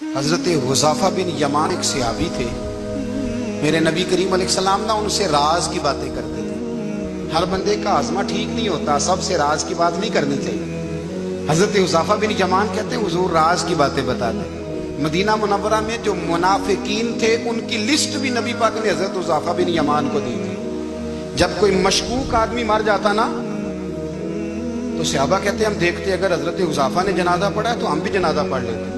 حضرت حذیفہ بن یمان ایک صحابی تھے، میرے نبی کریم علیہ السلام نا ان سے راز کی باتیں کرتے تھے۔ ہر بندے کا آزما ٹھیک نہیں ہوتا، سب سے راز کی بات نہیں کرنی چاہیے۔ حضرت حذیفہ بن یمان کہتے ہیں حضور راز کی باتیں بتاتے۔ مدینہ منورہ میں جو منافقین تھے ان کی لسٹ بھی نبی پاک نے حضرت حذیفہ بن یمان کو دی تھی۔ جب کوئی مشکوک آدمی مر جاتا نا تو صحابہ کہتے ہیں ہم دیکھتے اگر حضرت حذیفہ نے جنازہ پڑھا ہے تو ہم بھی جنازہ پڑھ لیتے۔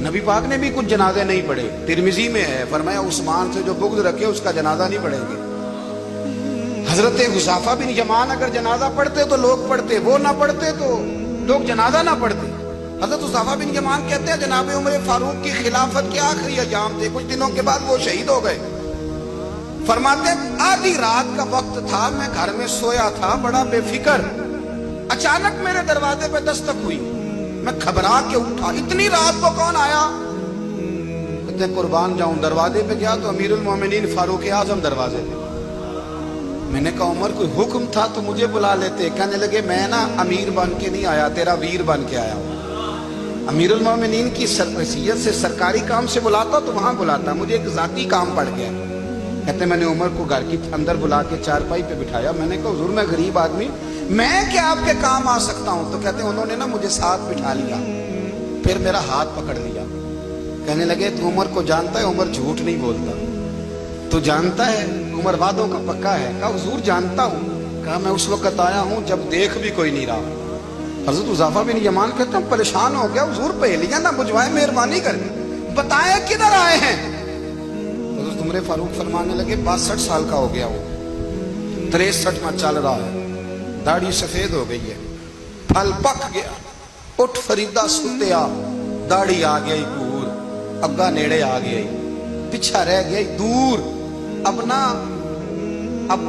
نبی پاک نے بھی کچھ جنازے نہیں پڑھے، ترمذی میں ہے، فرمایا عثمان سے جو بغض رکھے اس کا جنازہ نہیں پڑھیں گے۔ حضرت حذیفہ بن یمان اگر جنازہ پڑھتے تو لوگ پڑھتے، وہ نہ پڑھتے تو لوگ جنازہ نہ پڑھتے۔ حضرت حذیفہ بن یمان کہتے ہیں جناب عمر فاروق کی خلافت کے آخری ایام تھے، کچھ دنوں کے بعد وہ شہید ہو گئے۔ فرماتے ہیں آدھی رات کا وقت تھا، میں گھر میں سویا تھا بڑا بے فکر، اچانک میرے دروازے پہ دستک ہوئی، میں گھبرا کے اٹھا، اتنی رات کو کون آیا؟ کہتے ہیں قربان جاؤں، دروازے پہ گیا تو امیر المومنین فاروق اعظم دروازے پہ۔ میں نے کہا عمر کوئی حکم تھا تو مجھے بلا لیتے۔ کہنے لگے میں نا امیر بن کے نہیں آیا، تیرا ویر بن کے آیا ہوں۔ امیر المومنین کی حیثیت سے سرکاری کام سے بلاتا تو وہاں بلاتا، مجھے ایک ذاتی کام پڑ گیا۔ کہتے میں نے عمر کو گھر کی اندر بلا کے چارپائی پہ بٹھایا، میں نے کہا حضور میں غریب آدمی، میں کیا آپ کے کام آ سکتا ہوں؟ تو کہتے ہیں انہوں نے نا مجھے ساتھ بٹھا لیا، پھر میرا ہاتھ پکڑ لیا، کہنے لگے تو عمر کو جانتا ہے؟ عمر جھوٹ نہیں بولتا، تو جانتا ہے عمر وعدوں کا پکا ہے؟ کہا حضور جانتا ہوں۔ کہا میں اس وقت آیا ہوں جب دیکھ بھی کوئی نہیں رہا۔ حضرت حذیفہ بن یمان کہتے ہیں پریشان ہو گیا، حضور پہلیاں نہ بجھوائے، مہربانی کر بتائیں کدھر آئے ہیں؟ حضرت عمر فاروق فرمانے لگے 62 سال کا ہو گیا ہوں، 63 میں چل رہا ہے، داڑھی سفید ہو گئی ہے، پھل پک گیا، اٹھ فریدہ ستیا، داڑھی آ گئی پور، اگا نیڑے آ گئی، پیچھا رہ گئی دور، اب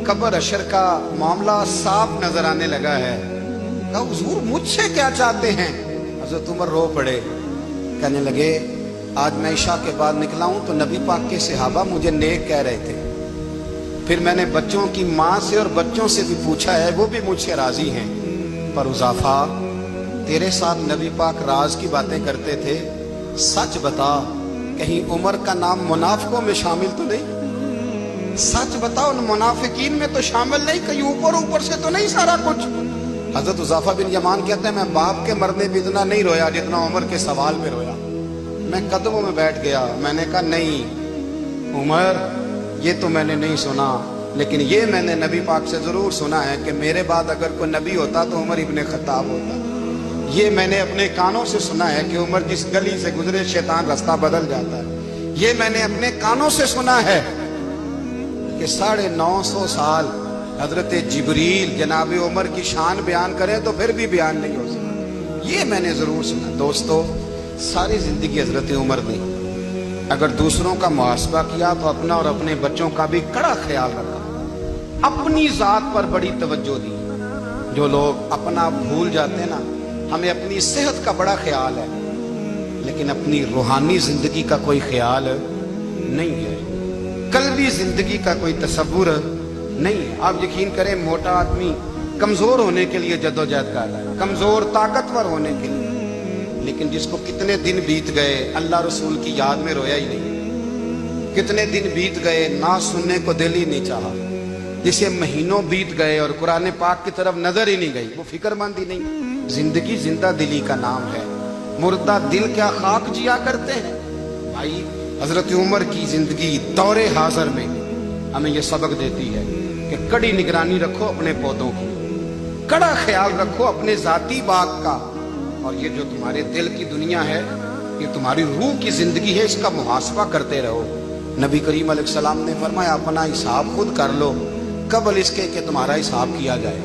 قبر اشر کا معاملہ صاف نظر آنے لگا ہے۔ کہا حضور مجھ سے کیا چاہتے ہیں؟ حضرت عمر رو پڑے، کہنے لگے آج میں عشاء کے بعد نکلا ہوں تو نبی پاک کے صحابہ مجھے نیک کہہ رہے تھے، پھر میں نے بچوں کی ماں سے اور بچوں سے بھی پوچھا ہے، وہ بھی مجھ سے راضی ہیں، پر حذیفہ تیرے ساتھ نبی پاک راز کی باتیں کرتے تھے، سچ بتا کہیں عمر کا نام منافقوں میں شامل تو نہیں؟ سچ بتا ان منافقین میں تو شامل نہیں، کہیں اوپر سے تو نہیں سارا کچھ؟ حضرت حذیفہ بن یمان کہتے ہیں میں باپ کے مرنے پہ اتنا نہیں رویا جتنا عمر کے سوال پہ رویا۔ میں قدموں میں بیٹھ گیا، میں نے کہا نہیں عمر یہ تو میں نے نہیں سنا، لیکن یہ میں نے نبی پاک سے ضرور سنا ہے کہ میرے بعد اگر کوئی نبی ہوتا تو عمر ابن خطاب ہوتا۔ یہ میں نے اپنے کانوں سے سنا ہے کہ عمر جس گلی سے گزرے شیطان رستہ بدل جاتا ہے۔ یہ میں نے اپنے کانوں سے سنا ہے کہ 950 سال حضرت جبریل جناب عمر کی شان بیان کریں تو پھر بھی بیان نہیں ہو سکتا، یہ میں نے ضرور سنا۔ دوستو ساری زندگی حضرت عمر نے اگر دوسروں کا محاسبہ کیا تو اپنا اور اپنے بچوں کا بھی کڑا خیال رکھا، اپنی ذات پر بڑی توجہ دی۔ جو لوگ اپنا بھول جاتے ہیں نا، ہمیں اپنی صحت کا بڑا خیال ہے لیکن اپنی روحانی زندگی کا کوئی خیال نہیں ہے، قلبی زندگی کا کوئی تصور نہیں ہے۔ آپ یقین کریں موٹا آدمی کمزور ہونے کے لیے جدوجہد کر رہا ہے، کمزور طاقتور ہونے کے لیے، لیکن جس کو کتنے دن بیت گئے اللہ رسول کی یاد میں رویا ہی نہیں، کتنے دن بیت گئے نہ سننے کو دل ہی نہیں چاہا، جسے مہینوں بیت گئے اور قرآن پاک کی طرف نظر ہی نہیں گئی، وہ فکر مند ہی نہیں۔ زندگی زندہ دلی کا نام ہے، مردہ دل کیا خاک جیا کرتے ہیں؟ بھائی حضرت عمر کی زندگی دور حاضر میں ہمیں یہ سبق دیتی ہے کہ کڑی نگرانی رکھو اپنے پودوں کی، کڑا خیال رکھو اپنے ذاتی باغ کا، اور یہ جو تمہارے دل کی دنیا ہے یہ تمہاری روح کی زندگی ہے، اس کا محاسبہ کرتے رہو۔ نبی کریم علیہ السلام نے فرمایا اپنا حساب خود کر لو قبل اس کے کہ تمہارا حساب کیا جائے۔